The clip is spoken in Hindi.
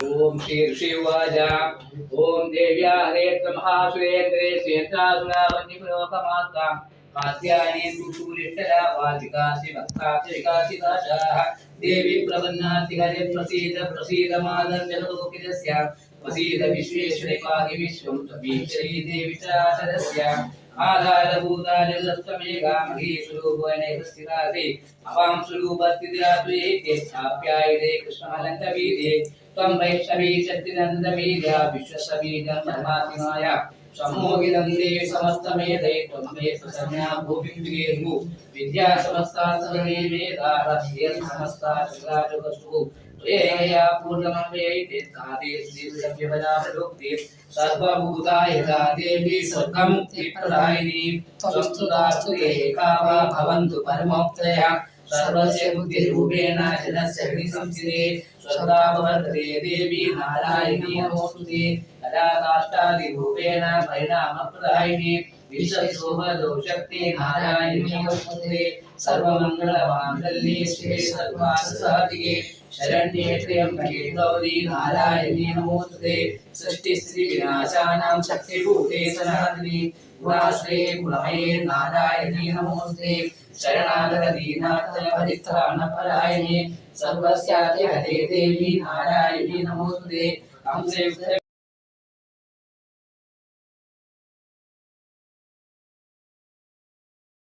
ओम श्री ऋषिवाच ओम देव्या हरेत्र महासुरेन्द्रे सेन्द्रासुरावन्यपुरोपमास्ता कात्यायनी सुषुरिष्टरा वाचिकासि भक्तासि विकासिताशाः देवी प्रपन्नाति हरे प्रसीद प्रसीद मादर्जनलोकितस्य प्रसीद विश्वेश्वरे पाहि विश्वं त्वमीश्वरी देवी चाचरस्य आधारभूता जगदस्तमेघा महीस्वरूपेणैकस्थितासि अवां स्वरूपस्थितिरात्रे ते स्थाप्यायते कृष्णमलङ्कवीर्ये त्वं वैष्णवी शक्तिनन्दवीर्या विश्वसबीजं धर्मातिमाय सम्मोहितं देवी समस्तमेधे त्वं मे प्रसन्ना भूपिङ्गेर्भु विद्या समस्ता सर्वे वेदाः समस्ता शिलाजगस्तु त्वया पूर्णमव्ययते तादे श्रीसभ्यपदावलोक्ते सर्वभूतायता देवी स्वर्गमुक्तिप्रदायिनी त्वस्तुतास्तुते एकावा भवन्तु परमोक्तयः सर्वस्य बुद्धिरूपेण जनस्य हृदिसंस्थिते सदा वर्तते देवी नारायणी नमोस्तुते कदा काष्ठादिरूपेण परिणामप्रदायिनी विश्वशोभदोषक्ति नारायणी नमोस्तुते सर्वमङ्गलमाङ्गल्ये शिवे सर्वार्थसाधिके शरण्ये त्र्यम्बके गौरी नारायणी नमोस्तुते सृष्टिस्थितिविनाशानां शक्तिभूते सनातनी गुणाश्रये गुणमये नारायणी नमोस्तुते शरणागतदीनाथ परित्राणपरायणे सर्वस्याते हरे देवी नारायणी नमोस्तुते।